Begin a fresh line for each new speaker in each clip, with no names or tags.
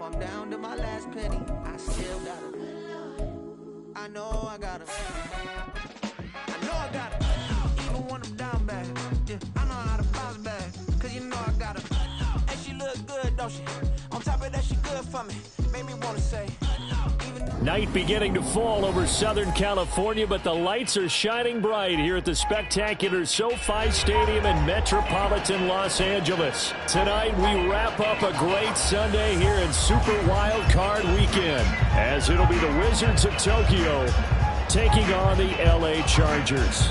I'm down to my last penny, I still gotta. I know I gotta. I know I gotta. I don't want them down bad. Yeah, I know how to bounce back. Cause you know I gotta. And she look good, don't she? On top of that, she good for me. Made me wanna say.
Night beginning to fall over Southern California, but the lights are shining bright here at the spectacular SoFi Stadium in metropolitan Los Angeles. Tonight, we wrap up a great Sunday here in Super Wild Card Weekend, as it'll be the Wizards of Tokyo taking on the LA Chargers.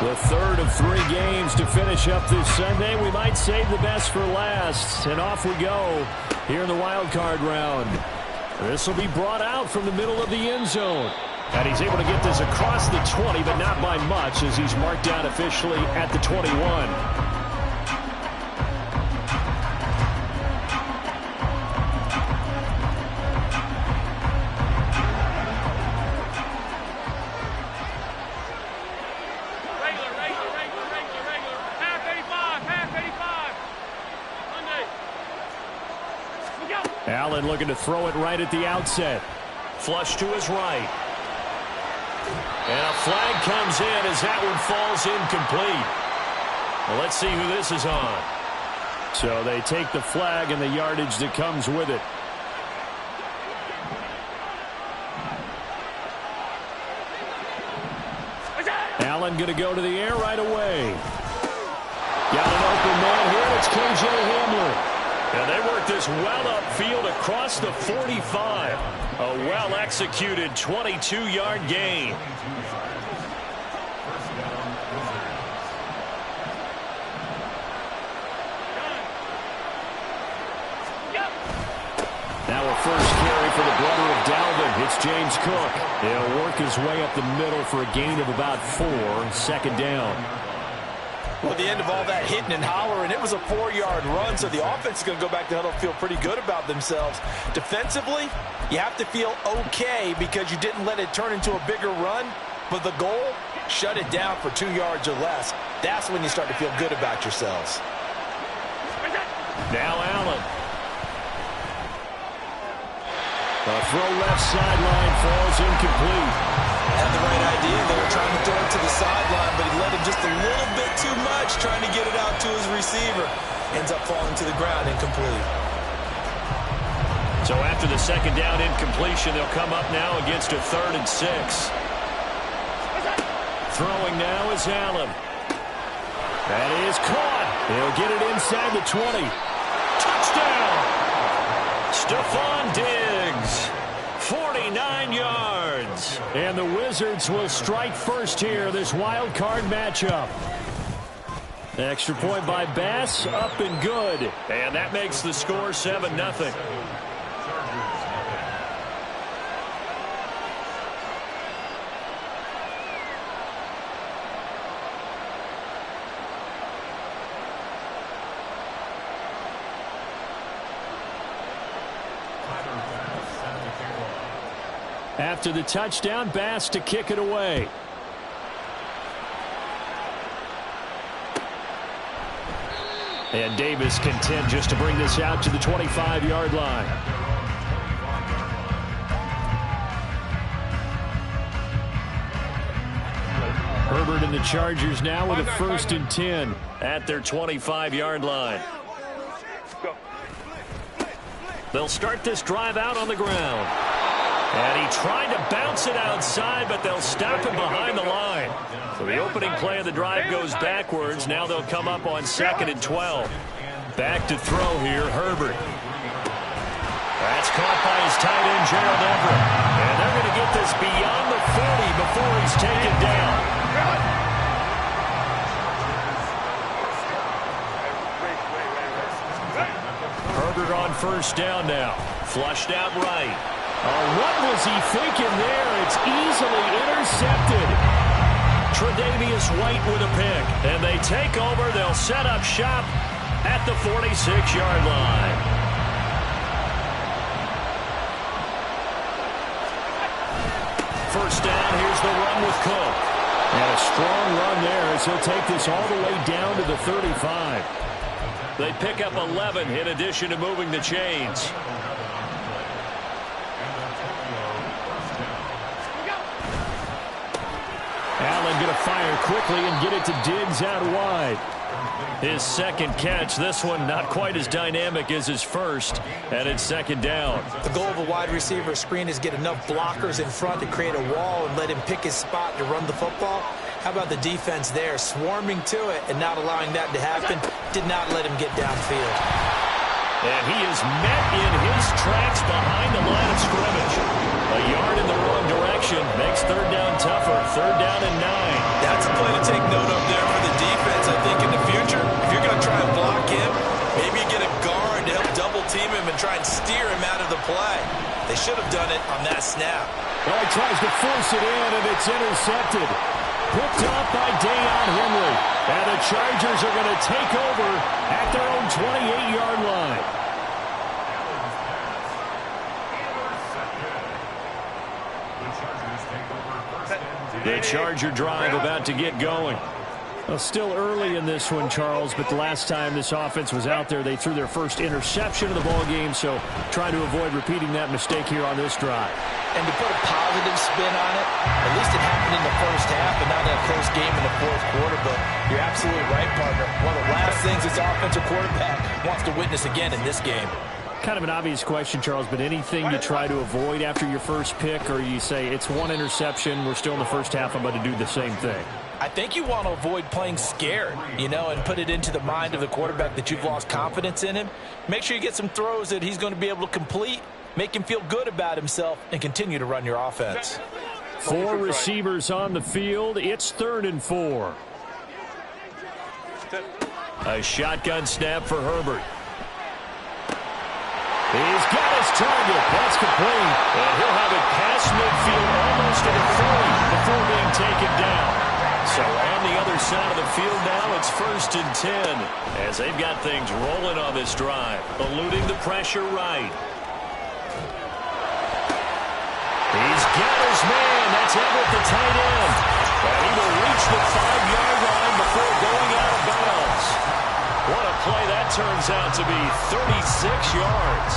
The third of 3 games to finish up this Sunday. We might save the best for last. And off we go here in the wild card round. This will be brought out from the middle of the end zone. And he's able to get this across the 20, but not by much, as he's marked down officially at the 21. Allen looking to throw it right at the outset. Flush to his right. And a flag comes in as that one falls incomplete. Well, let's see who this is on. So they take the flag and the yardage that comes with it. Allen going to go to the air right away. Got an open man here. It's KJ Hamler. And they work this well upfield across the 45. A well-executed 22-yard gain. Now a first carry for the brother of Dalvin. It's James Cook. He'll work his way up the middle for a gain of about 4. Second down.
Well, at the end of all that hitting and hollering, it was a 4-yard run, so the offense is going to go back to huddle, feel pretty good about themselves. Defensively, you have to feel okay because you didn't let it turn into a bigger run, but the goal, shut it down for 2 yards or less. That's when you start to feel good about yourselves.
Now Allen. The throw left sideline falls incomplete.
Had the right idea there, trying to throw it to the sideline, but he let him just a little bit too much, trying to get it out to his receiver. Ends up falling to the ground, incomplete.
So after the second down incompletion, they'll come up now against a 3rd and 6. Throwing now is Allen. That is caught. He'll get it inside the 20. Touchdown! Stephon Diggs. 49 yards. And the Wizards will strike first here, this wild card matchup. Extra point by Bass, up and good. And that makes the score 7-0. After the touchdown, Bass to kick it away. And Davis content just to bring this out to the 25-yard line. Herbert and the Chargers now with a 1st and 10 at their 25-yard line. They'll start this drive out on the ground. And he tried to bounce it outside, but they'll stop him behind the line. So the opening play of the drive goes backwards. Now they'll come up on 2nd and 12. Back to throw here, Herbert. That's caught by his tight end, Gerald Everett. And they're going to get this beyond the 40 before he's taken down. Herbert on 1st down now. Flushed out right. Oh, what was he thinking there? It's easily intercepted. Tre'Davious White with a pick. And they take over. They'll set up shop at the 46-yard line. first down. Here's the run with Cook. And a strong run there as he'll take this all the way down to the 35. They pick up 11 in addition to moving the chains. Allen going to fire quickly and get it to Diggs out wide. His second catch, this one not quite as dynamic as his first, and it's second down.
The goal of a wide receiver screen is get enough blockers in front to create a wall and let him pick his spot to run the football. How about the defense there, swarming to it and not allowing that to happen? Did not let him get downfield.
And he is met in his tracks behind the line of scrimmage. A yard in the wrong direction makes third down tougher. Third down and 9.
That's a play to take note of there for the defense, I think, in the future. If you're going to try and block him, maybe you get a guard to help double team him and try and steer him out of the play. They should have done it on that snap.
Well, he tries to force it in, and it's intercepted. Picked off by Deion Henley. And the Chargers are going to take over at their own 28-yard line. The Charger drive about to get going. Well, still early in this one, Charles, but the last time this offense was out there, they threw their first interception of the ball game, so trying to avoid repeating that mistake here on this drive.
And to put a positive spin on it, at least it happened in the first half and not in a close game in the fourth quarter, but you're absolutely right, partner. One of the last things this offensive quarterback wants to witness again in this game.
Kind of an obvious question, Charles, but anything you try to avoid after your first pick, or you say it's one interception, we're still in the first half, I'm about to do the same thing?
I think you want to avoid playing scared, and put it into the mind of the quarterback that you've lost confidence in him. Make sure you get some throws that he's going to be able to complete, make him feel good about himself, and continue to run your offense.
4 receivers on the field. It's 3rd and 4. A shotgun snap for Herbert. He's got his target. That's complete. And he'll have it past midfield almost to the 40 before being taken down. So on the other side of the field now, it's 1st and 10 as they've got things rolling on this drive. Eluding the pressure right. He's got his man. That's Everett, the tight end. And he will reach the 5-yard line before going out of bounds. What a play that turns out to be, 36 yards.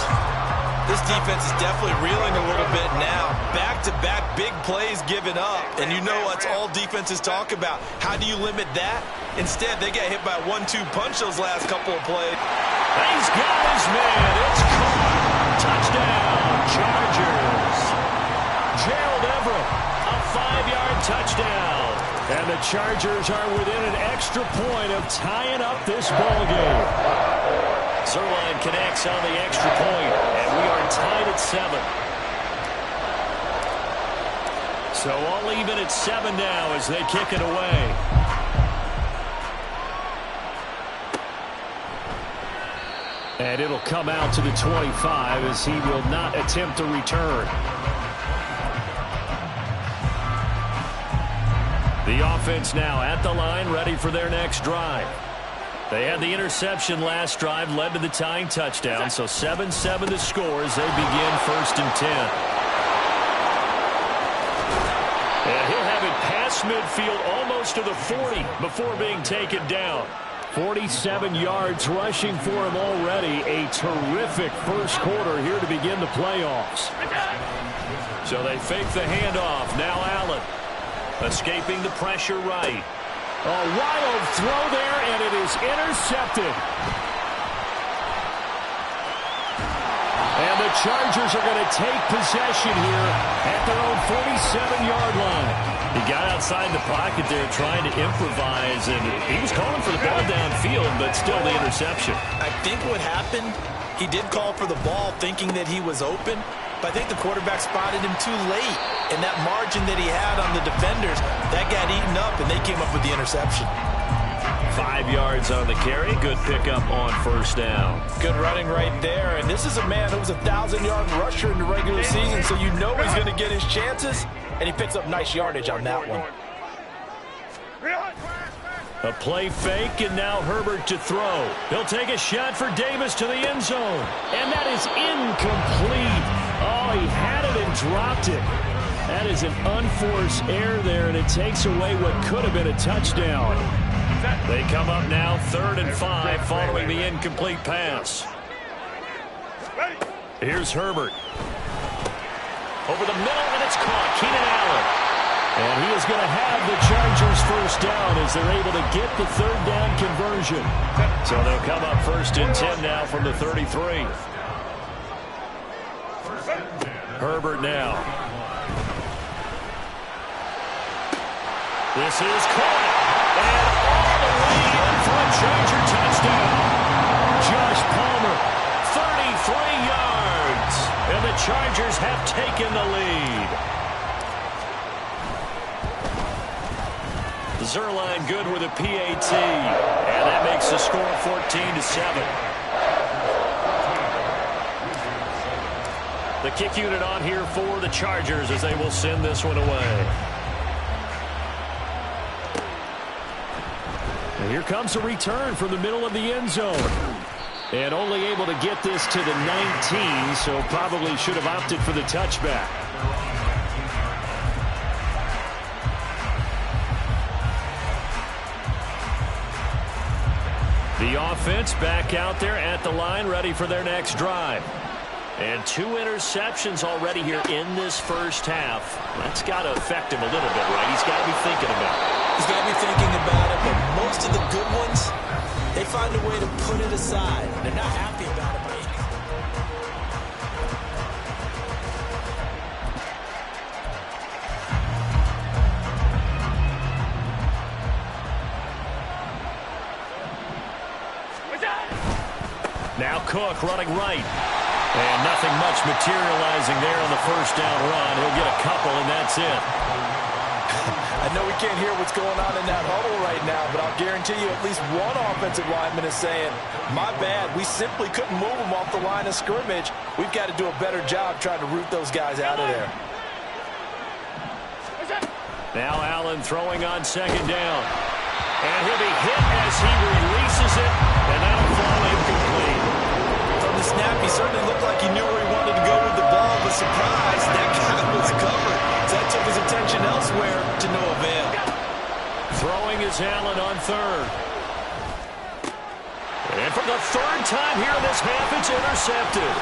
This defense is definitely reeling a little bit now. Back-to-back big plays given up. And you know that's all defenses talk about. How do you limit that? Instead, they got hit by a 1-2 punch those last couple of plays.
He's got his man. It's caught. Touchdown, Chargers. Gerald Everett, a 5-yard touchdown. And the Chargers are within an extra point of tying up this ball game. Zerline connects on the extra point, and we are tied at 7. So all even at 7 now as they kick it away. And it'll come out to the 25 as he will not attempt to return. The offense now at the line, ready for their next drive. They had the interception last drive, led to the tying touchdown, so 7-7 the score as they begin 1st and 10. And he'll have it past midfield almost to the 40 before being taken down. 47 yards rushing for him already. A terrific first quarter here to begin the playoffs. So they fake the handoff. Now Allen. Escaping the pressure right. A wild throw there, and it is intercepted. And the Chargers are going to take possession here at their own 47-yard line. He got outside the pocket there trying to improvise, and he was calling for the ball downfield, but still the interception.
I think what happened, he did call for the ball thinking that he was open, but I think the quarterback spotted him too late. And that margin that he had on the defenders, that got eaten up, and they came up with the interception.
5 yards on the carry. Good pickup on first down.
Good running right there. And this is a man who was a 1,000-yard rusher in the regular season, so you know he's going to get his chances. And he picks up nice yardage on that one.
A play fake, and now Herbert to throw. He'll take a shot for Davis to the end zone. And that is incomplete. Oh, he had it and dropped it. That is an unforced error there, and it takes away what could have been a touchdown. They come up now 3rd and 5 following the incomplete pass. Here's Herbert. Over the middle, and it's caught. Keenan Allen. And he is going to have the Chargers first down as they're able to get the 3rd down conversion. So they'll come up 1st and 10 now from the 33. Herbert now. This is caught. And all the way in for a Charger touchdown. Josh Palmer, 33 yards. And the Chargers have taken the lead. Zerline good with a PAT. And that makes the score 14-7. The kick unit on here for the Chargers as they will send this one away. And here comes a return from the middle of the end zone. And only able to get this to the 19, so probably should have opted for the touchback. The offense back out there at the line, ready for their next drive. And 2 interceptions already here in this first half. That's got to affect him a little bit, right? He's got to be thinking about it.
He's got to be thinking about it, but most of the good ones, they find a way to put it aside. They're not happy about it.
Now Cook running right. And nothing much materializing there on the first down run. He'll get a couple, and that's it.
I know we can't hear what's going on in that huddle right now, but I'll guarantee you at least one offensive lineman is saying, my bad, we simply couldn't move them off the line of scrimmage. We've got to do a better job trying to root those guys out of there.
Now Allen throwing on 2nd down. And he'll be hit as he releases it, and that'll fall incomplete.
From the snap, he certainly looked like he knew where he wanted to go with the ball, but surprise, that guy was covered. So that took his attention elsewhere to no avail.
Throwing is Allen on 3rd. And for the 3rd time here in this half, it's intercepted.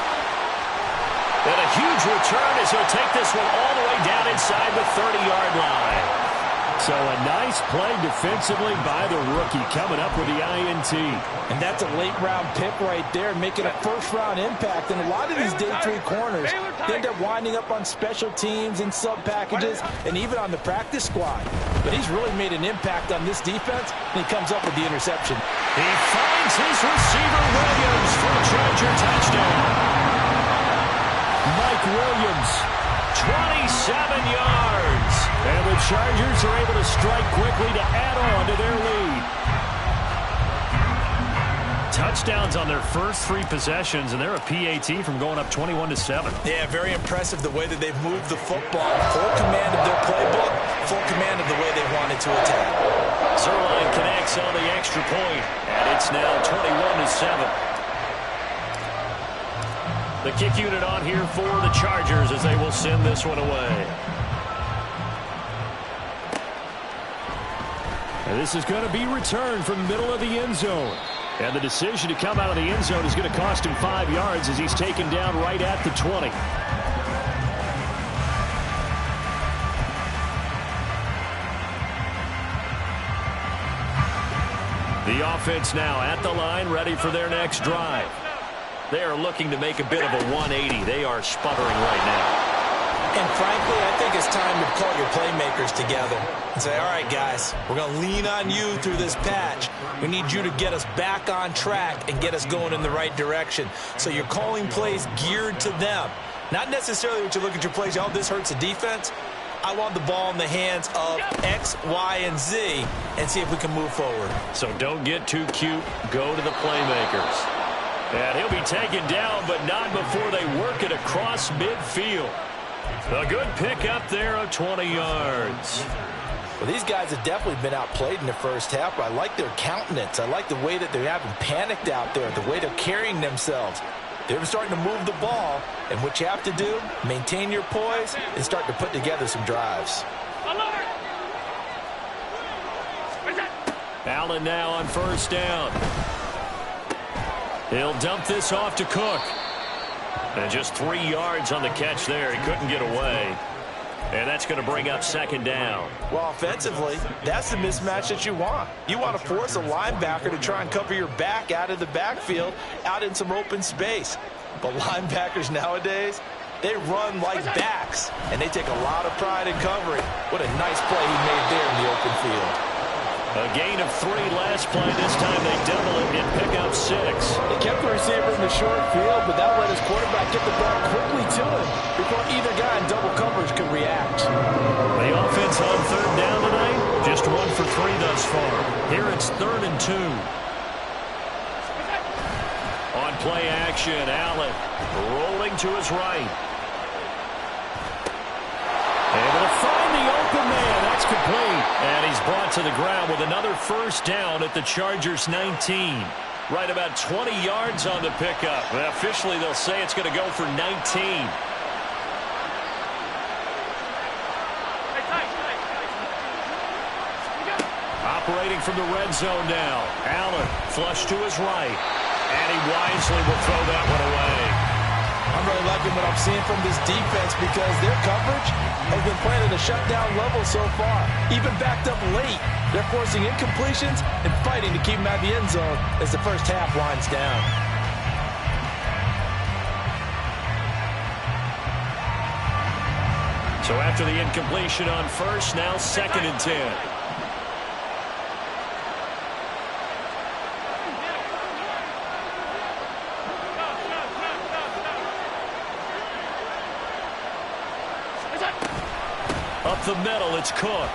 And a huge return as he'll take this one all the way down inside the 30-yard line. So a nice play defensively by the rookie coming up with the INT.
And that's a late-round pick right there, making a first-round impact. And a lot of these day 3 corners, they end up winding up on special teams and sub-packages and even on the practice squad. But he's really made an impact on this defense, and he comes up with the interception.
He finds his receiver, Williams, for a Charger touchdown. Mike Williams, 27 yards. And the Chargers are able to strike quickly to add on to their lead. Touchdowns on their first 3 possessions, and they're a PAT from going up 21-7.
Yeah, very impressive the way that they've moved the football. Full command of their playbook, full command of the way they wanted to attack.
Zerline connects on the extra point, and it's now 21-7. The kick unit on here for the Chargers as they will send this one away. And this is going to be returned from the middle of the end zone. And the decision to come out of the end zone is going to cost him 5 yards as he's taken down right at the 20. The offense now at the line, ready for their next drive. They are looking to make a bit of a 180. They are sputtering right now.
And frankly, I think it's time to call your playmakers together and say, all right, guys, we're going to lean on you through this patch. We need you to get us back on track and get us going in the right direction. So you're calling plays geared to them. Not necessarily what you look at your plays, oh, this hurts the defense. I want the ball in the hands of X, Y, and Z and see if we can move forward.
So don't get too cute. Go to the playmakers. And he'll be taken down, but not before they work it across midfield. A good pick up there of 20 yards.
Well, these guys have definitely been outplayed in the first half, but I like their countenance. I like the way that they haven't panicked out there, the way they're carrying themselves. They're starting to move the ball, and what you have to do, maintain your poise and start to put together some drives.
Allen now on first down. He'll dump this off to Cook. And just 3 yards on the catch there. He couldn't get away. And that's going to bring up second down.
Well, offensively, that's the mismatch that you want. You want to force a linebacker to try and cover your back out of the backfield, out in some open space. But linebackers nowadays, they run like backs, and they take a lot of pride in covering. What a nice play he made there in the open field.
A gain of 3 last play. This time they double it and pick up 6.
They kept the receiver in the short field, but that let his quarterback get the ball quickly to him before either guy in double coverage could react.
The offense on third down tonight, just 1 for 3 thus far. Here it's 3rd and 2. On play action, Allen rolling to his right. Able to find the open man. That's complete. And he's brought to the ground with another first down at the Chargers' 19. Right about 20 yards on the pickup. Well, officially, they'll say it's going to go for 19. Operating from the red zone now. Allen flush to his right. And he wisely will throw that one away.
I'm really liking what I'm seeing from this defense because their coverage has been playing at a shutdown level so far. Even backed up late, they're forcing incompletions and fighting to keep them out of the end zone as the first half winds down.
So after the incompletion on first, now 2nd and 10. Up the middle, it's Cook.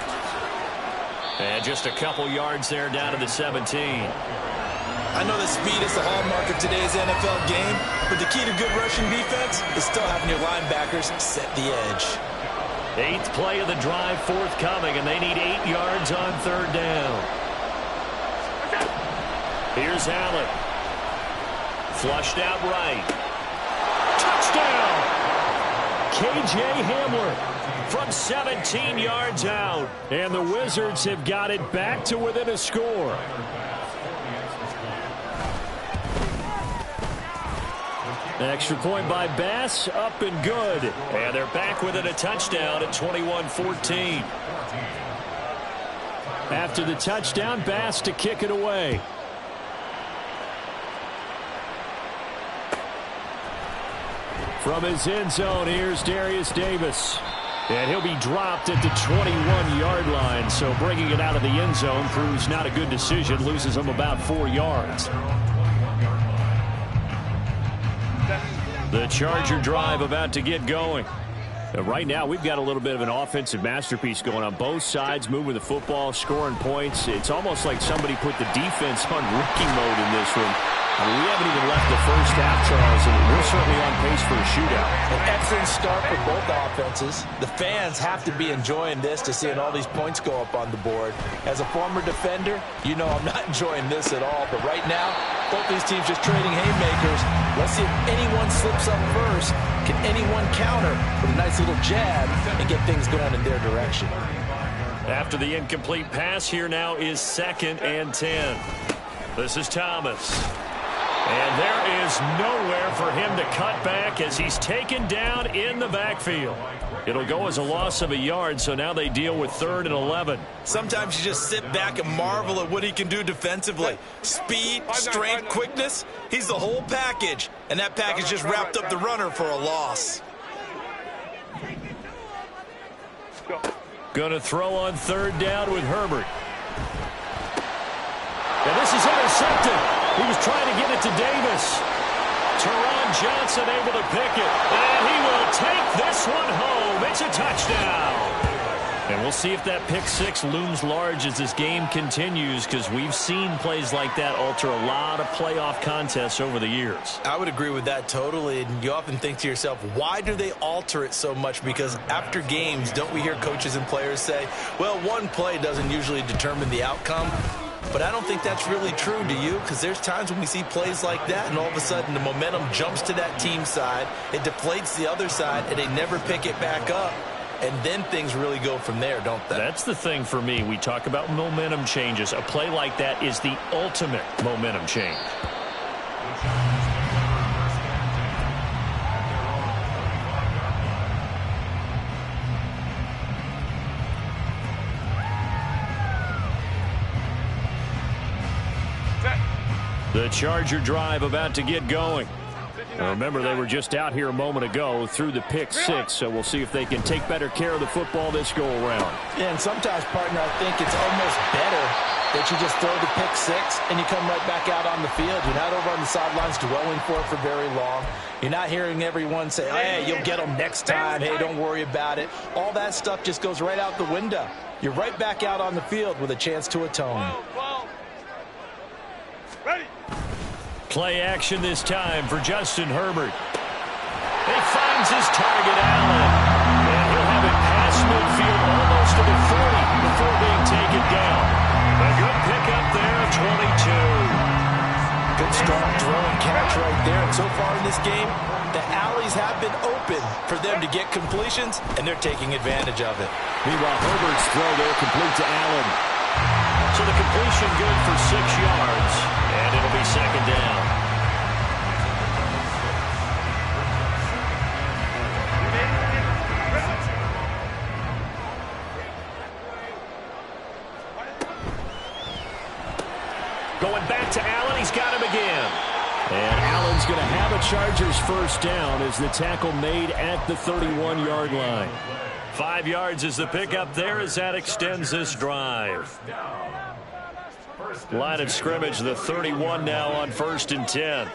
And just a couple yards there down to the 17.
I know that speed is the hallmark of today's NFL game, but the key to good rushing defense is still having your linebackers set the edge.
8th play of the drive forthcoming, and they need 8 yards on third down. Here's Allen. Flushed out right. Touchdown! K.J. Hamler from 17 yards out. And the Wizards have got it back to within a score. Extra point by Bass, up and good. And they're back within a touchdown at 21-14. After the touchdown, Bass to kick it away. From his end zone, here's Darius Davis. And he'll be dropped at the 21-yard line. So bringing it out of the end zone proves not a good decision. Loses him about 4 yards. The Charger drive about to get going. Right now, we've got a little bit of an offensive masterpiece going on both sides, moving the football, scoring points. It's almost like somebody put the defense on rookie mode in this one. I mean, we haven't even left the first half, Charles, and we're certainly on pace for a shootout.
An excellent start for both offenses. The fans have to be enjoying this to seeing all these points go up on the board. As a former defender, you know I'm not enjoying this at all. But right now, both these teams just trading haymakers. Let's see if anyone slips up first. Can anyone counter with a nice little jab and get things going in their direction?
After the incomplete pass, here now is 2nd and 10. This is Thomas. And there is nowhere for him to cut back as he's taken down in the backfield. It'll go as a loss of a yard, so now they deal with 3rd and 11.
Sometimes you just sit back and marvel at what he can do defensively. Speed, strength, quickness, he's the whole package. And that package just wrapped up the runner for a loss.
Going to throw on 3rd down with Herbert. And this is intercepted. He was trying to get it to Davis. Teron Johnson able to pick it. And he will take this one home. It's a touchdown. And we'll see if that pick 6 looms large as this game continues, because we've seen plays like that alter a lot of playoff contests over the years.
I would agree with that totally. And you often think to yourself, why do they alter it so much? Because after games, don't we hear coaches and players say, well, one play doesn't usually determine the outcome? but I don't think that's really true, do you? Because there's times when we see plays like that, and all of a sudden the momentum jumps to that team side, it deflates the other side, and they never pick it back up. And then things really go from there, don't they?
That's the thing for me. We talk about momentum changes. A play like that is the ultimate momentum change. The Charger drive about to get going. Now remember, they were just out here a moment ago through the pick six, so we'll see if they can take better care of the football this go-around.
Yeah, and sometimes, partner, I think it's almost better that you just throw the pick six and you come right back out on the field. You're not over on the sidelines dwelling for it for very long. You're not hearing everyone say, hey, you'll get them next time. Hey, don't worry about it. All that stuff just goes right out the window. You're right back out on the field with a chance to atone.
Ready.
Play action this time for Justin Herbert. He finds his target, Allen. And he'll have it past midfield almost to the 40 before being taken down. A good pickup there of 22.
Good strong throw and catch right there. And so far in this game, the alleys have been open for them to get completions, and they're taking advantage of it.
Meanwhile, Herbert's throw there complete to Allen. So the completion good for 6 yards, and it'll be second down. Going back to Allen, he's got him again. And Allen's going to have a Chargers first down as the tackle made at the 31-yard line. 5 yards is the pickup there as that extends this drive. Line of scrimmage, the 31 now on 1st and 10.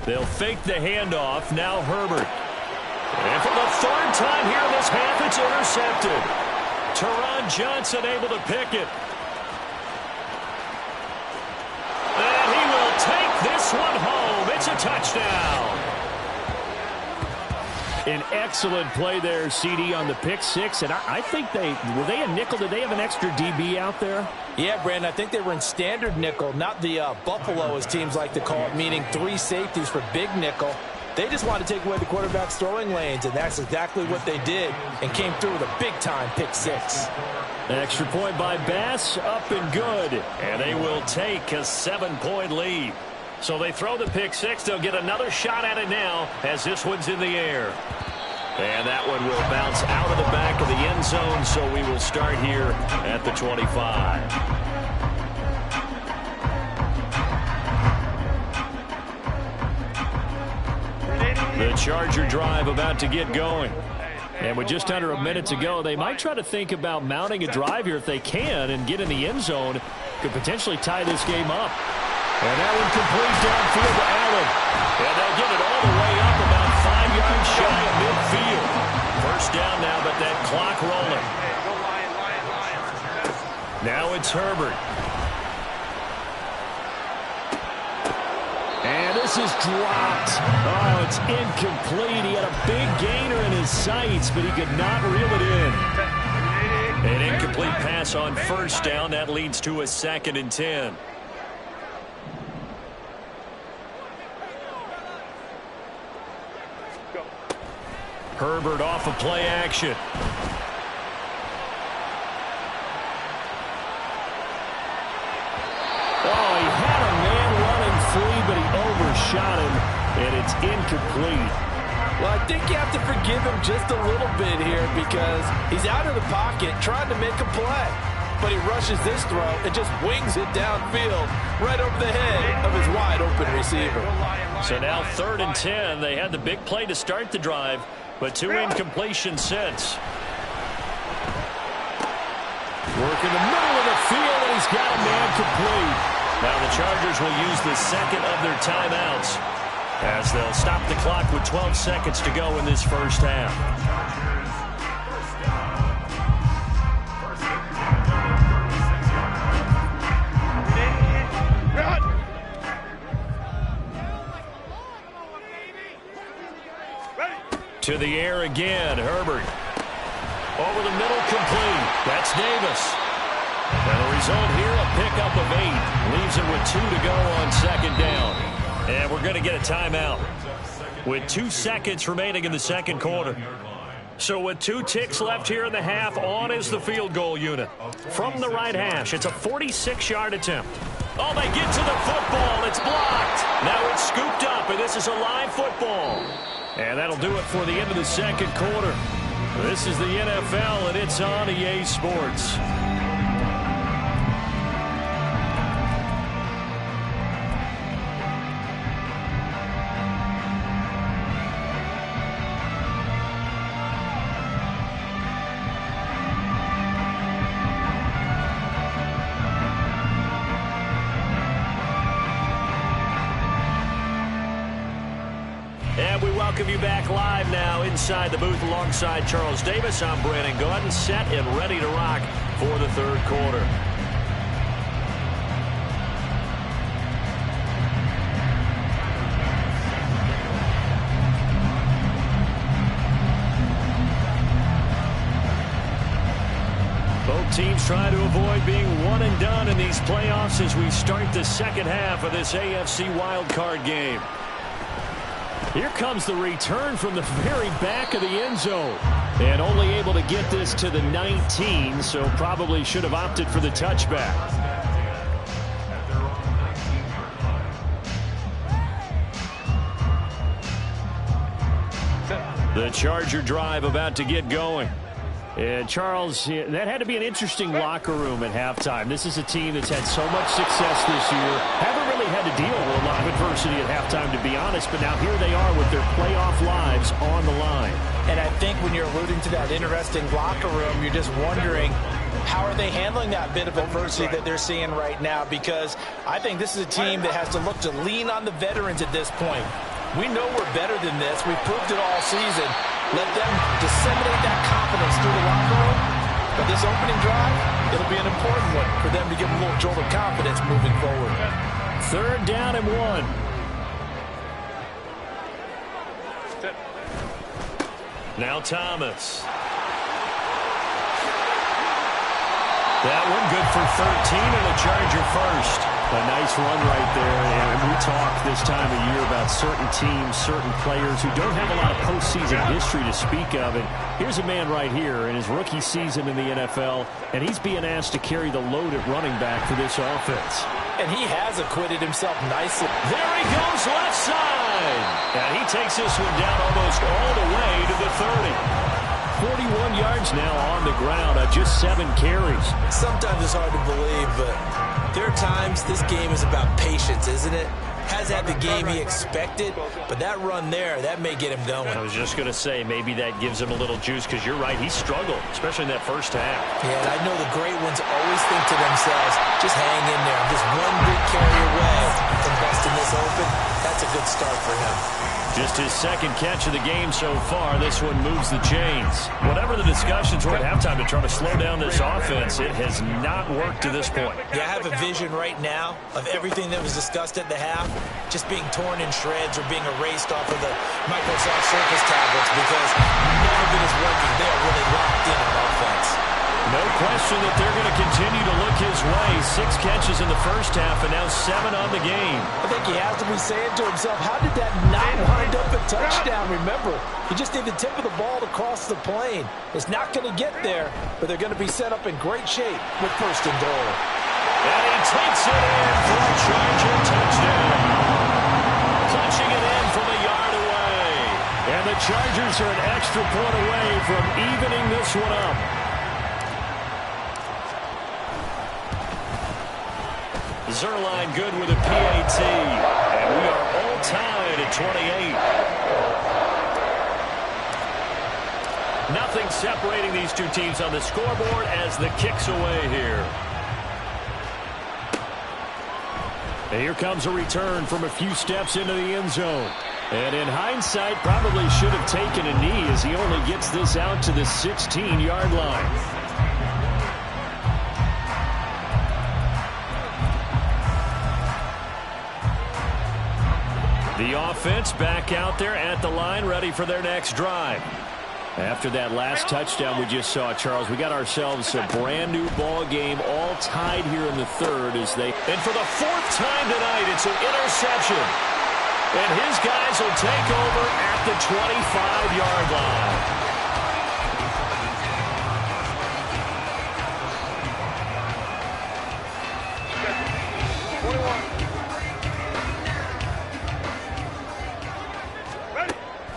They'll fake the handoff. Now Herbert. And for the 3rd time here in this half, it's intercepted. Teron Johnson able to pick it. And he will take this one home. It's a touchdown. An excellent play there, CD, on the pick six. And I think were they a nickel? Did they have an extra DB out there?
Yeah, Brandon, I think they were in standard nickel, not the Buffalo, as teams like to call it, meaning 3 safeties for big nickel. They just wanted to take away the quarterback's throwing lanes, and that's exactly what they did, and came through with a big-time pick six.
Extra point by Bass, up and good. And they will take a 7-point lead. So they throw the pick six. They'll get another shot at it now as this one's in the air. And that one will bounce out of the back of the end zone, so we will start here at the 25. The Charger drive about to get going. And with just under a minute to go, they might try to think about mounting a drive here if they can and get in the end zone. Could potentially tie this game up. And that one complete downfield to Allen. And they'll get it all the way up about 5 yards shy of midfield. First down now, but that clock rolling. Now it's Herbert. And this is dropped. Oh, it's incomplete. He had a big gainer in his sights, but he could not reel it in. An incomplete pass on first down. That leads to a 2nd and 10. Herbert off of play action. Oh, he had a man running free, but he overshot him, and it's incomplete.
Well, I think you have to forgive him just a little bit here because he's out of the pocket trying to make a play. But he rushes this throw and just wings it downfield right over the head of his wide-open receiver.
So now 3rd and 10. They had the big play to start the drive, but 2 incompletions since. Work in the middle of the field, and he's got a man complete. Now the Chargers will use the 2nd of their timeouts as they'll stop the clock with 12 seconds to go in this first half. To the air again, Herbert. Over the middle, complete. That's Davis. And the result here, a pickup of 8. Leaves it with 2 to go on second down. And we're going to get a timeout with 2 seconds remaining in the second quarter. So with 2 ticks left here in the half, on is the field goal unit. From the right hash, it's a 46-yard attempt. Oh, they get to the football. It's blocked. Now it's scooped up, and this is a live football. And that'll do it for the end of the second quarter. This is the NFL, and it's on EA Sports. And we welcome you back live now inside the booth alongside Charles Davis. I'm Brandon Gaudin, set and ready to rock for the third quarter. Both teams trying to avoid being one and done in these playoffs as we start the second half of this AFC wildcard game. Here comes the return from the very back of the end zone. And only able to get this to the 19, so probably should have opted for the touchback. The Charger drive about to get going. And Charles, that had to be an interesting locker room at halftime. This is a team that's had so much success this year. Haven't really had to deal with a lot of adversity at halftime, to be honest. But now here they are with their playoff lives on the line.
And I think when you're alluding to that interesting locker room, you're just wondering, how are they handling that bit of adversity that they're seeing right now? Because I think this is a team that has to look to lean on the veterans at this point. We know we're better than this. We've proved it all season. Let them disseminate that confidence through the locker room. But this opening drive, it'll be an important one for them to give a little jolt of confidence moving forward.
Third down and 1. Now Thomas. That one good for 13 and a Charger first. A nice run right there. And we talk this time of year about certain teams, certain players who don't have a lot of postseason history to speak of. And here's a man right here in his rookie season in the NFL, and he's being asked to carry the load at running back for this offense.
And he has acquitted himself nicely.
There he goes left side. And he takes this one down almost all the way to the 30. 41 yards now on the ground on just 7 carries.
Sometimes it's hard to believe, but there are times this game is about patience, isn't it? Has had the game he expected, but that run there, that may get him going.
I was just going to say, maybe that gives him a little juice, because you're right, he struggled, especially in that first half.
Yeah, and I know the great ones always think to themselves, just hang in there. I'm just one big carry away from busting this open. That's a good start for him.
Just his second catch of the game so far. This one moves the chains. Whatever the discussions were at halftime to try to slow down this offense, it has not worked to this point.
Yeah, I have a vision right now of everything that was discussed at the half just being torn in shreds or being erased off of the Microsoft Surface tablets, because none of it is working. They are really locked in on offense.
No question that they're going to continue to look his way. 6 catches in the first half and now 7 on the game.
I think he has to be saying to himself, how did that not wind up a touchdown? Remember, he just need the tip of the ball to cross the plane. It's not going to get there, but they're going to be set up in great shape with first and goal.
And he takes it in for a Charger touchdown. Punching it in from a yard away. And the Chargers are an extra point away from evening this one up. Zerline good with a PAT. And we are all tied at 28. Nothing separating these two teams on the scoreboard as the kick's away here. And here comes a return from a few steps into the end zone. And in hindsight, probably should have taken a knee as he only gets this out to the 16-yard line. The offense back out there at the line, ready for their next drive. After that last touchdown we just saw, Charles, we got ourselves a brand new ball game, all tied here in the third as they...
And for the fourth time tonight, it's an interception. And his guys will take over at the 25-yard line.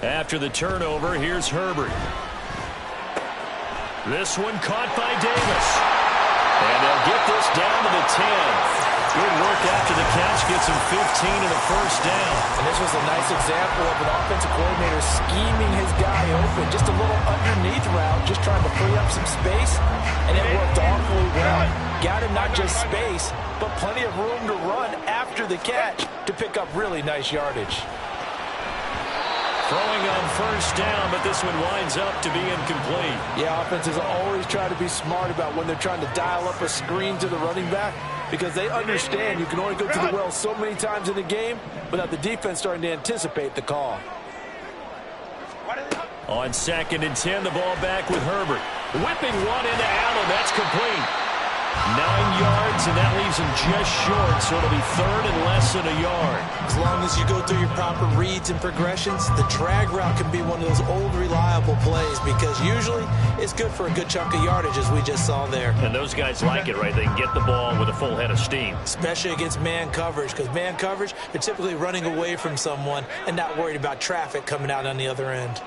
After the turnover, here's Herbert. This one caught by Davis. And they'll get this down to the 10. Good work after the catch. Gets him 15 and a first down.
And this was a nice example of an offensive coordinator scheming his guy open. Just a little underneath route, just trying to free up some space. And it worked awfully well. Got him not just space, but plenty of room to run after the catch to pick up really nice yardage.
Throwing on first down, but this one winds up to be incomplete.
Yeah, offenses always try to be smart about when they're trying to dial up a screen to the running back because they understand you can only go to the well so many times in the game without the defense starting to anticipate the call.
On 2nd and 10, the ball back with Herbert. Whipping one into Allen. That's complete. 9 yards, and that leaves him just short, so it'll be third and less than a yard.
As long as you go through your proper reads and progressions, the drag route can be one of those old reliable plays because usually it's good for a good chunk of yardage, as we just saw there.
And those guys like it, right? They can get the ball with a full head of steam.
Especially against man coverage, because man coverage, they're typically running away from someone and not worried about traffic coming out on the other end.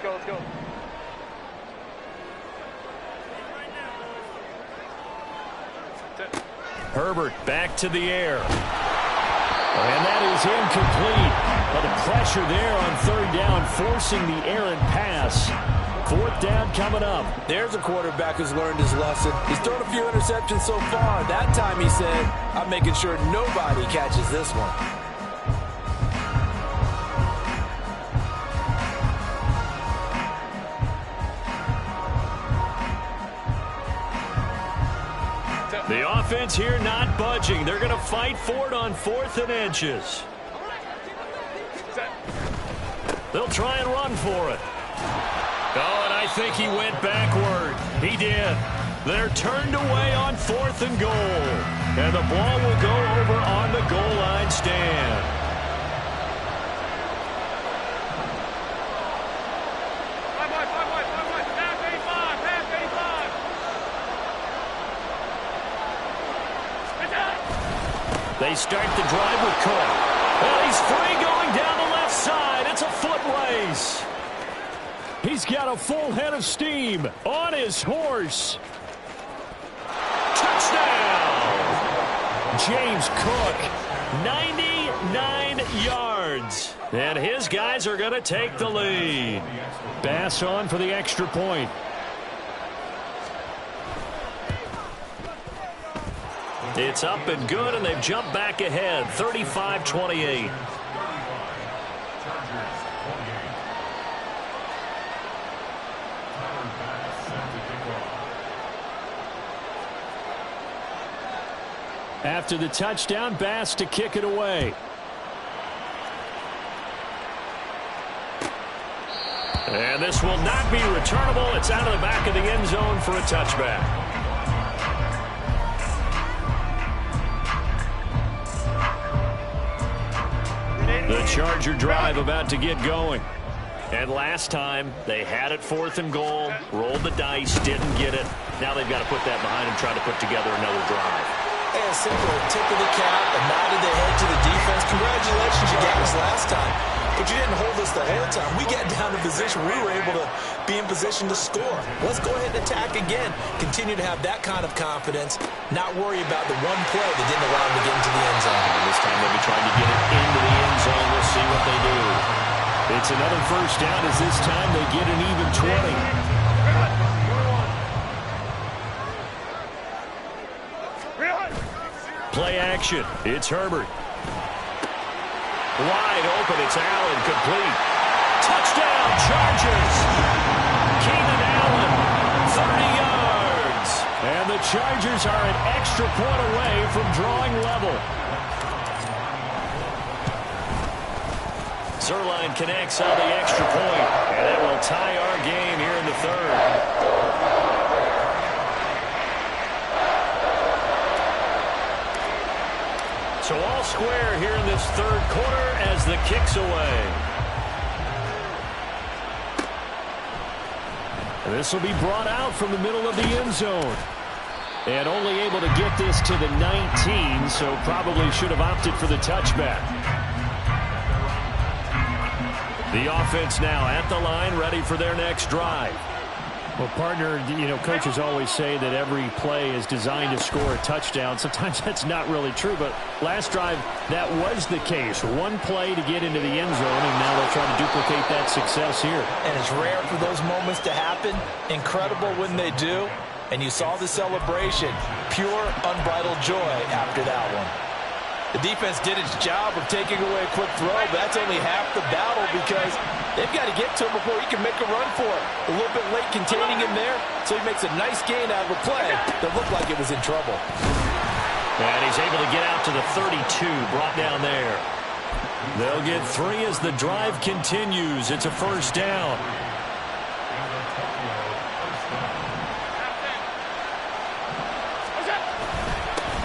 Let's go.
Herbert back to the air. And that is incomplete. But the pressure there on third down, forcing the errant pass. Fourth down coming up.
There's a quarterback who's learned his lesson. He's thrown a few interceptions so far. That time he said, I'm making sure nobody catches this one.
The offense here not budging. They're going to fight for it on 4th and inches. They'll try and run for it. Oh, and I think he went backward. He did. They're turned away on 4th and goal. And the ball will go over on the goal line stand. They start the drive with Cook. And he's free going down the left side. It's a foot race. He's got a full head of steam on his horse. Touchdown! James Cook, 99 yards. And his guys are going to take the lead. Bass on for the extra point. It's up and good, and they've jumped back ahead, 35-28. After the touchdown, Bass to kick it away. And this will not be returnable. It's out of the back of the end zone for a touchback. The Charger drive about to get going. And last time, they had it 4th and goal, rolled the dice, didn't get it. Now they've got to put that behind and try to put together another drive.
And a simple tip of the cap, a nod of the head to the defense. Congratulations, you got us last time. But you didn't hold us the whole time. We got down to position. We were able to be in position to score. Let's go ahead and attack again. Continue to have that kind of confidence. Not worry about the one play that didn't allow them to get into the end zone.
And this time they'll be trying to get it into the end zone. We'll see what they do. It's another first down as this time they get an even 20. Play action. It's Herbert. Wide open. It's Allen. Complete. Touchdown, Chargers. Keenan Allen, 30 yards. And the Chargers are an extra point away from drawing level. Zerline connects on the extra point, and that will tie our game here in the third. So all square here in this third quarter as the kick's away. And this will be brought out from the middle of the end zone. And only able to get this to the 19, so probably should have opted for the touchback. The offense now at the line, ready for their next drive.
Well, partner, you know, coaches always say that every play is designed to score a touchdown. Sometimes that's not really true, but last drive, that was the case. One play to get into the end zone, and now they'll try to duplicate that success here.
And it's rare for those moments to happen. Incredible when they do. And you saw the celebration. Pure, unbridled joy after that one. The defense did its job of taking away a quick throw, but that's only half the battle because they've got to get to him before he can make a run for it. A little bit late containing him there, so he makes a nice gain out of a play that looked like it was in trouble.
And he's able to get out to the 32, brought down there. They'll get 3 as the drive continues. It's a first down.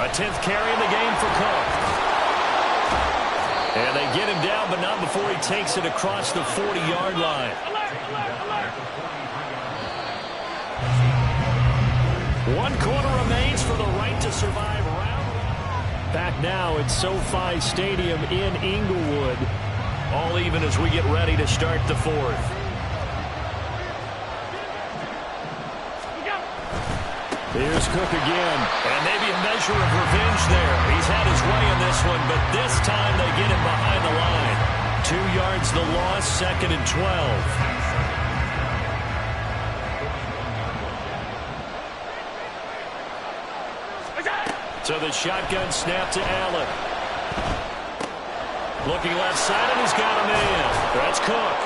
A 10th carry in the game for Cook. And they get him down, but not before he takes it across the 40-yard line. One quarter remains for the right to survive round. Back now at SoFi Stadium in Inglewood. All even as we get ready to start the fourth. Here's Cook again, and maybe a measure of revenge there. He's had his way in this one, but this time they get him behind the line. 2 yards the loss, 2nd and 12. So the shotgun snap to Allen. Looking left side, and he's got a man. That's Cook.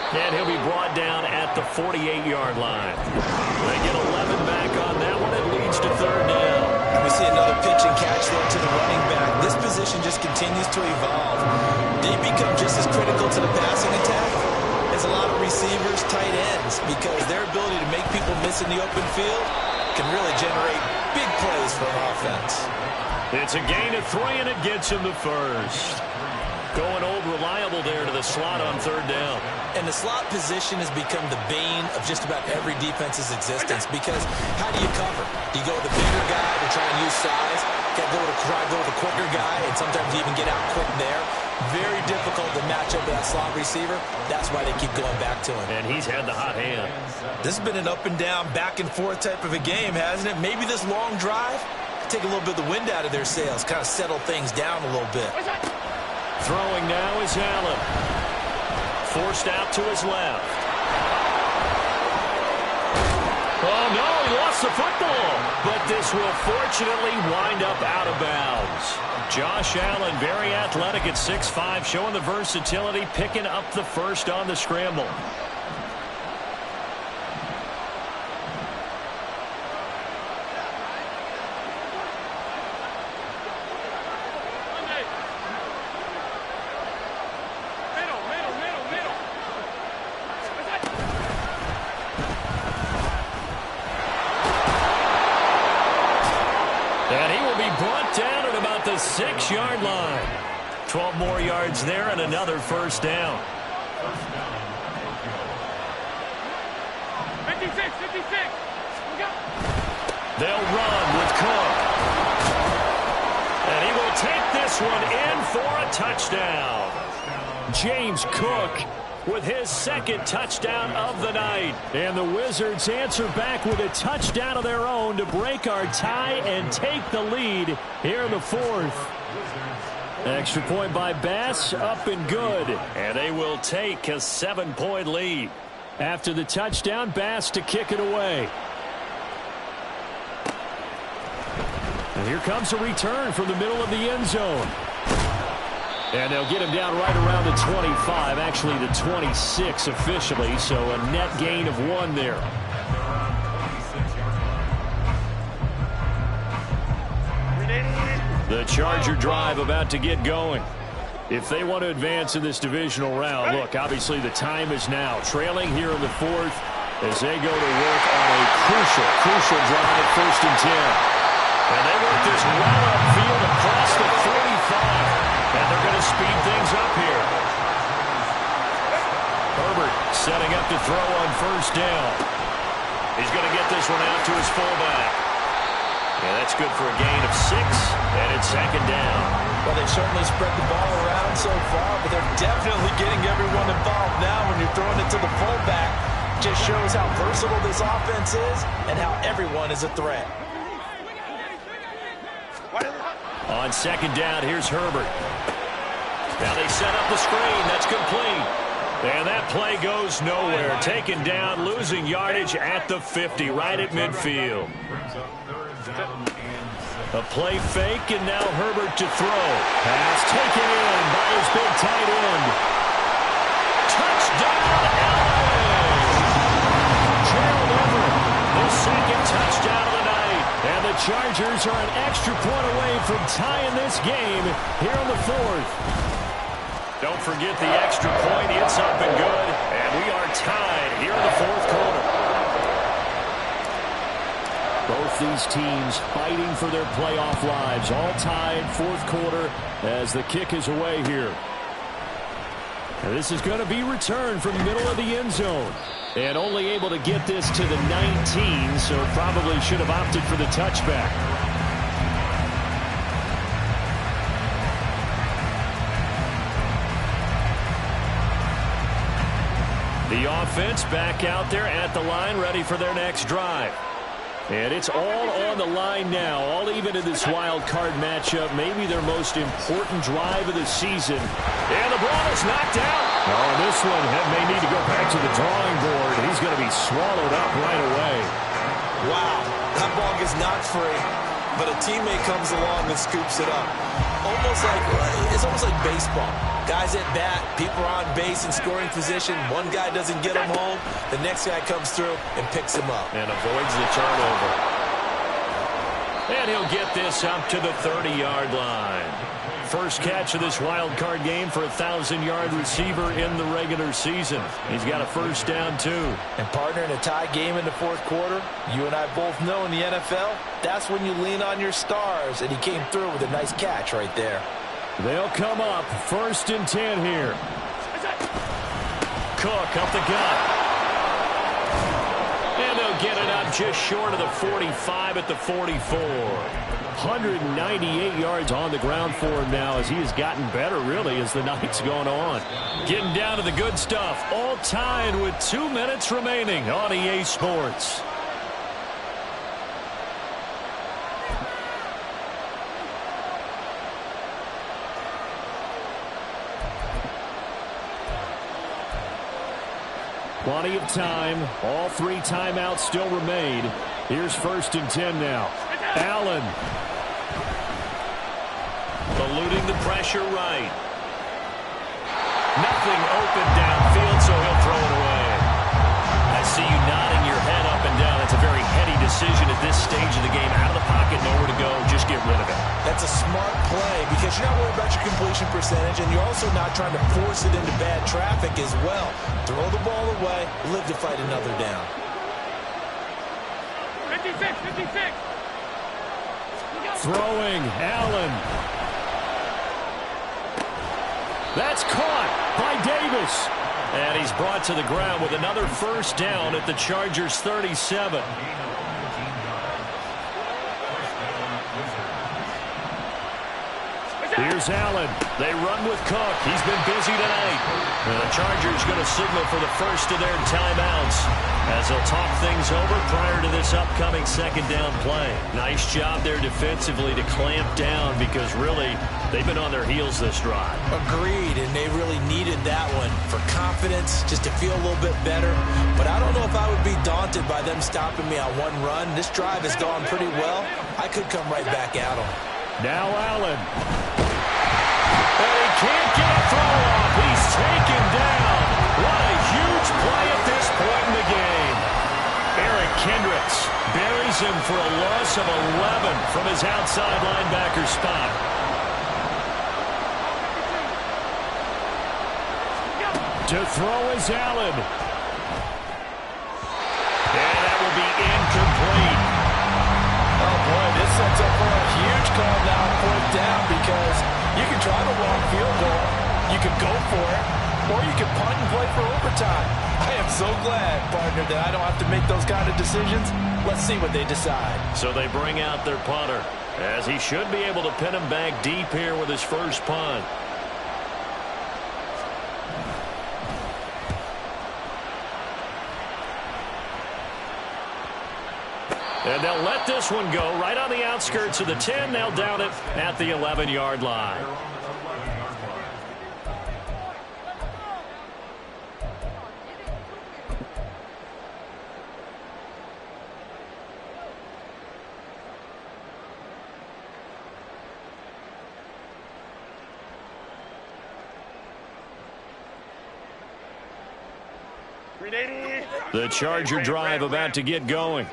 And he'll be brought down at the 48-yard line. They get 11 back on that one. It leads to 3rd down.
We see another pitch and catch throw to the running back. This position just continues to evolve. They become just as critical to the passing attack as a lot of receivers, tight ends, because their ability to make people miss in the open field can really generate big plays for an offense.
It's a gain of 3, and it gets him the first. Going old reliable there to the slot on 3rd down.
And the slot position has become the bane of just about every defense's existence because how do you cover? Do you go with the bigger guy to try and use size? Got to try to go with the quicker guy and sometimes even get out quick there. Very difficult to match up with that slot receiver. That's why they keep going back to him.
And he's had the hot hand.
This has been an up and down, back and forth type of a game, hasn't it? Maybe this long drive take a little bit of the wind out of their sails, kind of settle things down a little bit.
Throwing now is Allen. Forced out to his left. Oh, no, he lost the football. But this will fortunately wind up out of bounds. Josh Allen, very athletic at 6'5", showing the versatility, picking up the first on the scramble. And he will be brought down at about the 6-yard line. 12 more yards there and another first down.
56.
They'll run with Cook. And he will take this one in for a touchdown. James Cook with his 2nd touchdown of the night. And the Wizards answer back with a touchdown of their own to break our tie and take the lead here in the 4th. Extra point by Bass, up and good. And they will take a 7-point lead. After the touchdown, Bass to kick it away. And here comes a return from the middle of the end zone. And they'll get him down right around the 25, actually the 26 officially, so a net gain of 1 there. The Charger drive about to get going.
If they want to advance in this divisional round, look, obviously the time is now. Trailing here in the fourth as they go to work on a crucial drive, 1st and 10. And they work this well upfield across the 45. And they're going to speed things up here. Herbert setting up to throw on 1st down. He's going to get this one out to his fullback. Yeah, that's good for a gain of 6, and it's 2nd down.
Well, they certainly spread the ball around so far, but they're definitely getting everyone involved now when you're throwing it to the fullback. Just shows how versatile this offense is and how everyone is a threat.
On 2nd down, here's Herbert. Now they set up the screen. That's complete. And that play goes nowhere. Taken down, losing yardage at the 50, right at midfield. A play fake, and now Herbert to throw. Pass taken in by his big tight end. Touchdown, Allen! Gerald Everett, his 2nd touchdown of the night. And the Chargers are an extra point away from tying this game here in the 4th. Don't forget the extra point. It's up and good. And we are tied here in the 4th quarter. Both these teams fighting for their playoff lives. All tied, 4th quarter as the kick is away here. And this is going to be returned from the middle of the end zone. And only able to get this to the 19, so probably should have opted for the touchback. The offense back out there at the line, ready for their next drive. And it's all on the line now, all even in this wild card matchup, maybe their most important drive of the season. And the ball is knocked out. Oh, this one may need to go back to the drawing board. He's going to be swallowed up right away.
Wow, that ball gets knocked free, but a teammate comes along and scoops it up. It's almost like baseball. Guys at bat, people are on base in scoring position. One guy doesn't get him home. The next guy comes through and picks him up.
And avoids the turnover. And he'll get this up to the 30-yard line. First catch of this wild card game for a 1,000-yard receiver in the regular season. He's got a 1st down, too.
And partner, in a tie game in the 4th quarter, you and I both know in the NFL, that's when you lean on your stars. And he came through with a nice catch right there.
They'll come up 1st and 10 here. Cook up the gut. And they'll get it up just short of the 45 at the 44. 198 yards on the ground for him now as he has gotten better, really, as the night's gone on. Getting down to the good stuff. All tied with 2 minutes remaining on EA Sports. Plenty of time. All 3 timeouts still remain. Here's 1st and 10 now. Allen. Eluding the pressure right. Nothing open downfield, so he'll throw it away. I see you nodding your head up and down. It's a very heady decision at this stage of the game. Out of the pocket, nowhere to go. Just get rid of it.
That's a smart play because you're not worried about your completion percentage, and you're also not trying to force it into bad traffic as well. Throw the ball away, live to fight another down.
56.
Throwing, Allen. That's caught by Davis. And he's brought to the ground with another 1st down at the Chargers' 37. Here's Allen. They run with Cook. He's been busy tonight. And the Chargers going to signal for the first of their timeouts as they'll talk things over prior to this upcoming 2nd down play. Nice job there defensively to clamp down because really they've been on their heels this drive.
Agreed, and they really needed that one for confidence, just to feel a little bit better. But I don't know if I would be daunted by them stopping me on one run. This drive has gone pretty well. I could come right back at them.
Now Allen. And he can't get a throw off. He's taken down. What a huge play at this point in the game. Eric Kendricks buries him for a loss of 11 from his outside linebacker spot. To throw is Allen. And that will be incomplete.
Oh, boy, this sets up for a huge call now on 4th down because you can try the long field goal, you can go for it, or you can punt and play for overtime. I am so glad, partner, that I don't have to make those kind of decisions. Let's see what they decide.
So they bring out their punter, as he should be able to pin him back deep here with his first punt. And they'll let this one go right on the outskirts of the 10. They'll down it at the 11-yard line. The Charger drive about to get going.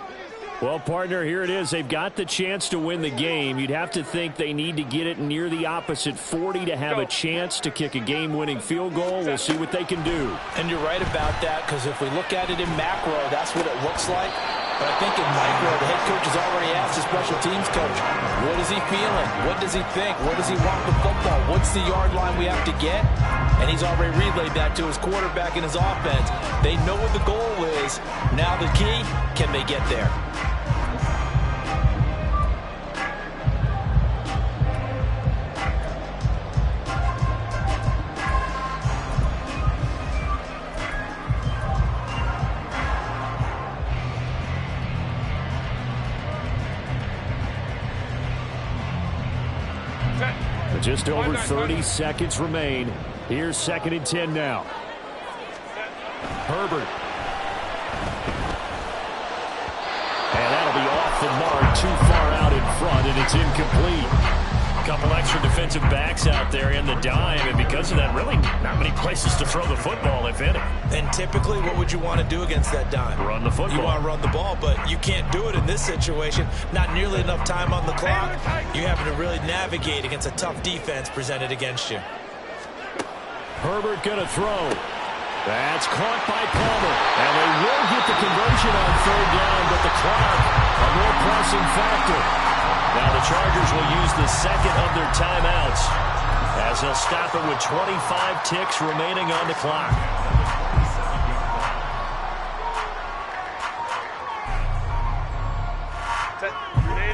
Well, partner, here it is. They've got the chance to win the game. You'd have to think they need to get it near the opposite 40 to have a chance to kick a game-winning field goal. We'll see what they can do.
And you're right about that, because if we look at it in macro, that's what it looks like. But I think in micro, the head coach has already asked the special teams coach, what is he feeling? What does he think? What does he want with football? What's the yard line we have to get? And he's already relayed that to his quarterback and his offense. They know what the goal is. Now the key, can they get there?
Just over 30 seconds remain. Here's 2nd and 10 now. Herbert. And that'll be off the mark, too far out in front, and it's incomplete. A couple extra defensive backs out there in the dime, and because of that, really not many places to throw the football, if any.
And typically, what would you want to do against that dime?
Run the football.
You want to run the ball, but you can't do it in this situation. Not nearly enough time on the clock. You're having to really navigate against a tough defense presented against you.
Herbert going to throw. That's caught by Palmer. And they will get the conversion on 3rd down, but the clock, a more pressing factor. Now the Chargers will use the second of their timeouts as they'll stop it with 25 ticks remaining on the clock.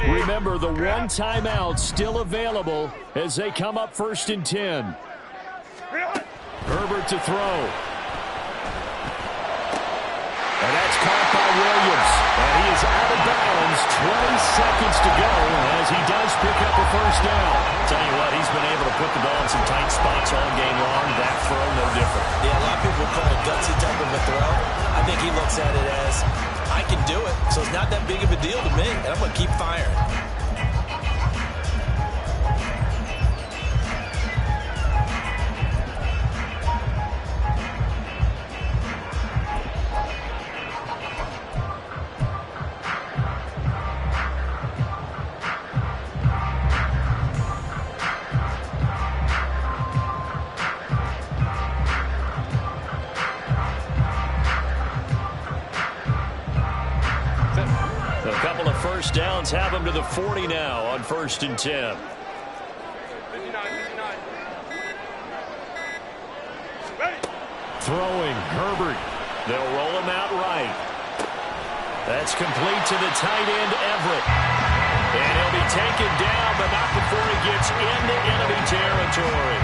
Remember, the one timeout still available as they come up 1st and 10. Herbert to throw. And that's caught by Williams. And he is out of bounds. 20 seconds to go as he does pick up a 1st down. Tell you what, he's been able to put the ball in some tight spots all game long. That throw, no different.
Yeah, a lot of people call it a gutsy type of a throw. I think he looks at it as, I can do it, so it's not that big of a deal to me, and I'm going to keep firing.
Downs have him to the 40 now on 1st and 10. Throwing, Herbert. They'll roll him out right. That's complete to the tight end, Everett. And he'll be taken down, but not before he gets into enemy territory.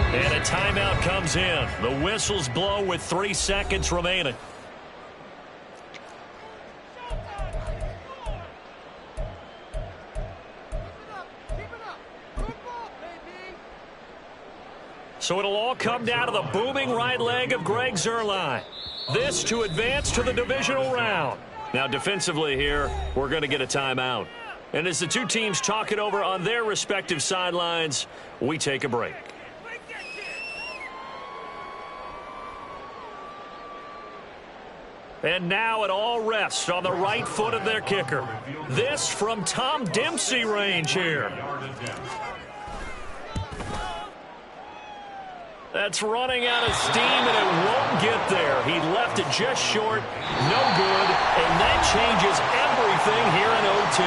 And a timeout comes in. The whistles blow with 3 seconds remaining. So it'll all come down to the booming right leg of Greg Zuerlein. This to advance to the divisional round. Now defensively here, we're going to get a timeout. And as the two teams talk it over on their respective sidelines, we take a break. And now it all rests on the right foot of their kicker. This from Tom Dempsey range here.
That's running out of steam, and it won't get there. He left it just short, no good, and that changes everything here in OT.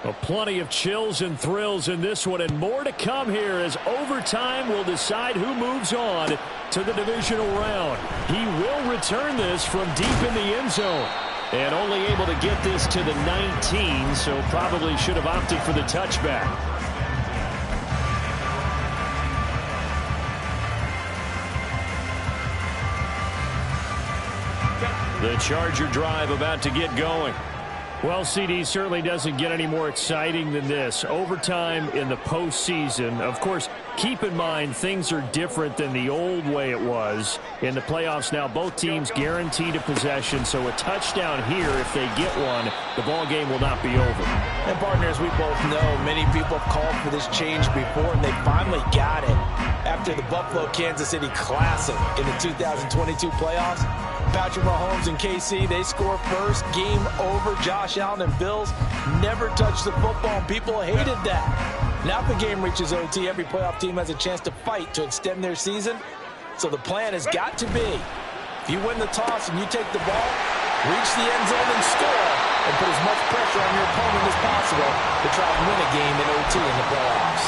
Well, plenty of chills and thrills in this one, and more to come here as overtime will decide who moves on to the divisional round. He will return this from deep in the end zone, and only able to get this to the 19, so probably should have opted for the touchback. The Charger drive about to get going. Well, CD, certainly doesn't get any more exciting than this. Overtime in the postseason. Of course, keep in mind things are different than the old way it was. In the playoffs now, both teams guaranteed a possession, so a touchdown here, if they get one, the ball game will not be over.
And partners, we both know many people have called for this change before, and they finally got it after the Buffalo-Kansas City Classic in the 2022 playoffs. Patrick Mahomes and KC, they score first. Game over. Josh Allen and Bills never touched the football, and people hated that. Now the game reaches OT. Every playoff team has a chance to fight to extend their season. So the plan has got to be, if you win the toss and you take the ball, reach the end zone and score, and put as much pressure on your opponent as possible to try and win a game in OT in the playoffs.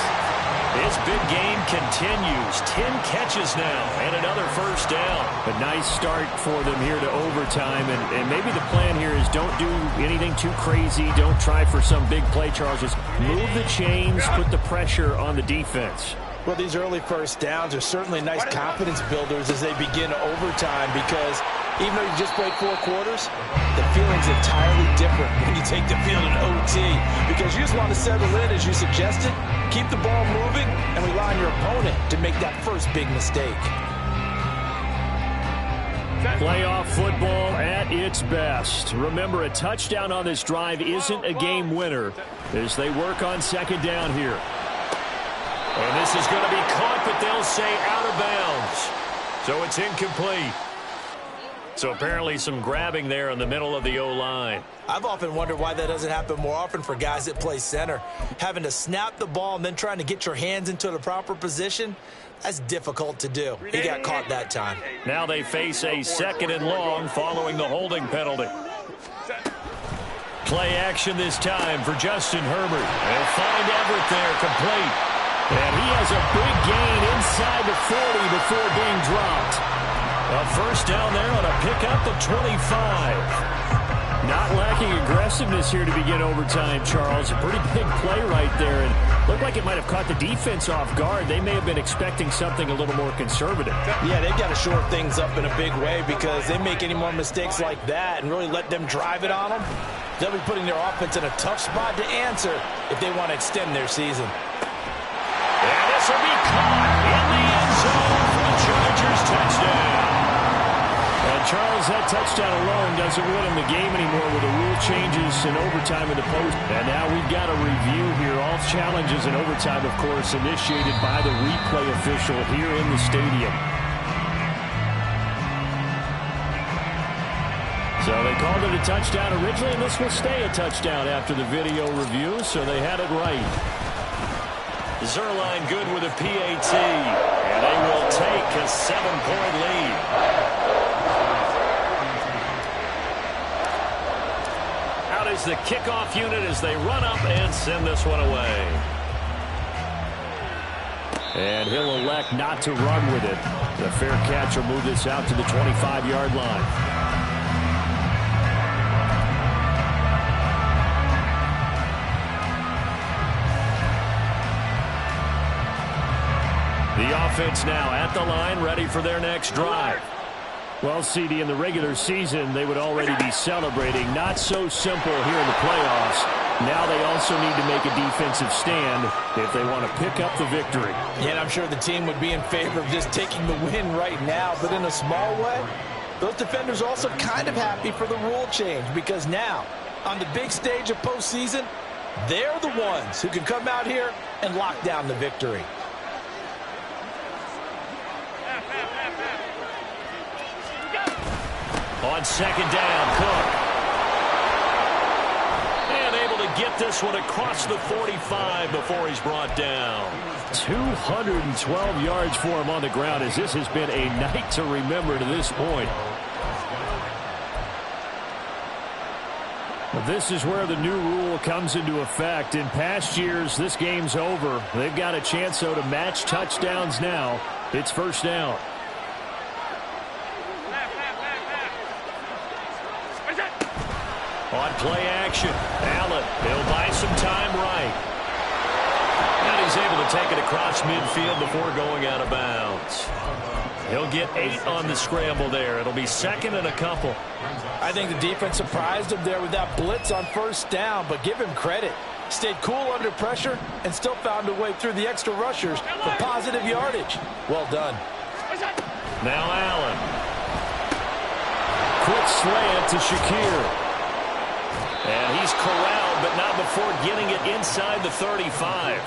This big game continues. 10 catches now and another first down.
A nice start for them here to overtime, and maybe the plan here is don't do anything too crazy. Don't try for some big play, Charles. Just move the chains, put the pressure on the defense.
Well, these early first downs are certainly nice confidence builders as they begin overtime, because even though you just played 4 quarters, the feeling's entirely different when you take the field in OT, because you just want to settle in, as you suggested, keep the ball moving, and rely on your opponent to make that first big mistake.
Playoff football at its best. Remember, a touchdown on this drive isn't a game winner as they work on second down here.
And this is going to be caught, but they'll say out of bounds. So it's incomplete. So apparently some grabbing there in the middle of the O-line.
I've often wondered why that doesn't happen more often for guys that play center. Having to snap the ball and then trying to get your hands into the proper position, that's difficult to do. He got caught that time.
Now they face a second and long following the holding penalty. Play action this time for Justin Herbert. They'll find Everett there, complete. And he has a big gain inside the 40 before being dropped. A first down there on a pickup at 25.
Not lacking aggressiveness here to begin overtime, Charles. A pretty big play right there, and looked like it might have caught the defense off guard. They may have been expecting something a little more conservative.
Yeah, they've got to shore things up in a big way, because they make any more mistakes like that and really let them drive it on them, they'll be putting their offense in a tough spot to answer if they want to extend their season.
And this will be caught in the end zone for the Chargers touchdown.
And Charles, that touchdown alone doesn't win him the game anymore with the rule changes in overtime in the post. And now we've got a review here. All challenges in overtime, of course, initiated by the replay official here in the stadium. So they called it a touchdown originally, and this will stay a touchdown after the video review, so they had it right.
Zerline good with a PAT, and they will take a 7-point lead. Out is the kickoff unit as they run up and send this one away.
And he'll elect not to run with it. The fair catch will move this out to the 25-yard line. The offense now at the line, ready for their next drive. Well, CD, in the regular season, they would already be celebrating. Not so simple here in the playoffs. Now they also need to make a defensive stand if they want to pick up the victory.
Yeah, and I'm sure the team would be in favor of just taking the win right now, but in a small way, those defenders are also kind of happy for the rule change because now, on the big stage of postseason, they're the ones who can come out here and lock down the victory.
On second down, Cook. And able to get this one across the 45 before he's brought down.
212 yards for him on the ground as this has been a night to remember to this point. This is where the new rule comes into effect. In past years, this game's over. They've got a chance, though, to match touchdowns now. It's first down.
On play action, Allen, he'll buy some time right. And he's able to take it across midfield before going out of bounds. He'll get 8 on the scramble there. It'll be second and a couple.
I think the defense surprised him there with that blitz on first down, but give him credit. Stayed cool under pressure and still found a way through the extra rushers for positive yardage. Well done.
Now Allen.
Quick slant to Shakir.
And he's corralled, but not before getting it inside the 35.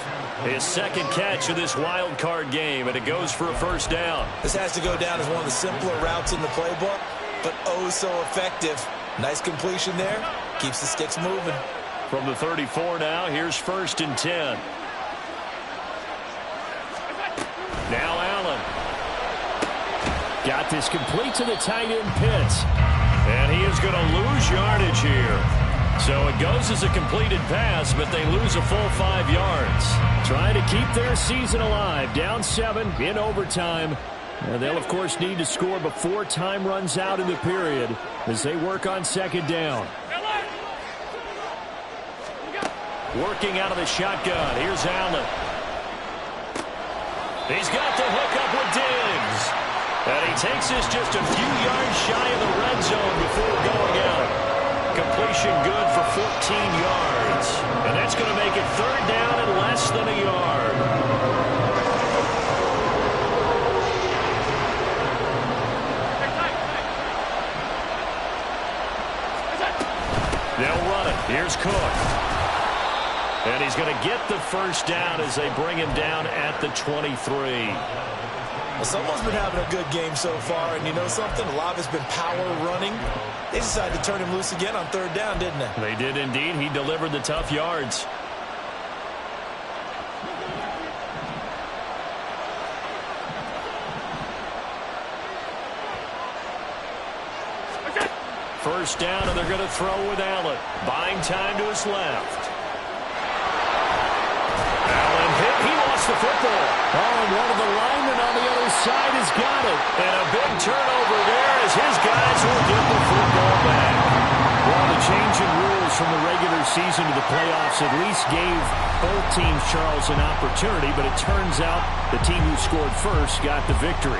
His second catch of this wild card game, and it goes for a first down.
This has to go down as one of the simpler routes in the playbook, but oh so effective. Nice completion there. Keeps the sticks moving.
From the 34 now, here's first and 10. Now Allen.
Got this complete to the tight end Pitts.
And he is going to lose yardage here. So it goes as a completed pass, but they lose a full 5 yards.
Trying to keep their season alive. Down 7 in overtime. And they'll, of course, need to score before time runs out in the period as they work on second down.
Working out of the shotgun. Here's Allen. He's got the hook up with Diggs. And he takes this just a few yards shy of the red zone before going out. Completion good for 14 yards. And that's going to make it third down and less than a yard. They'll run it. Here's Cook. And he's going to get the first down as they bring him down at the 23.
Well, someone's been having a good game so far, and you know something? A lot of it's been power running. They decided to turn him loose again on third down, didn't they?
They did indeed. He delivered the tough yards. First down, and they're going to throw with Allen. Buying time to his left. Allen hit. He lost the football.
Oh, and one of the linemen on the other side has got it.
And a big turnover there as his guys will get the football back.
Well, the change in rules from the regular season to the playoffs at least gave both teams, Charles, an opportunity, but it turns out the team who scored first got the victory.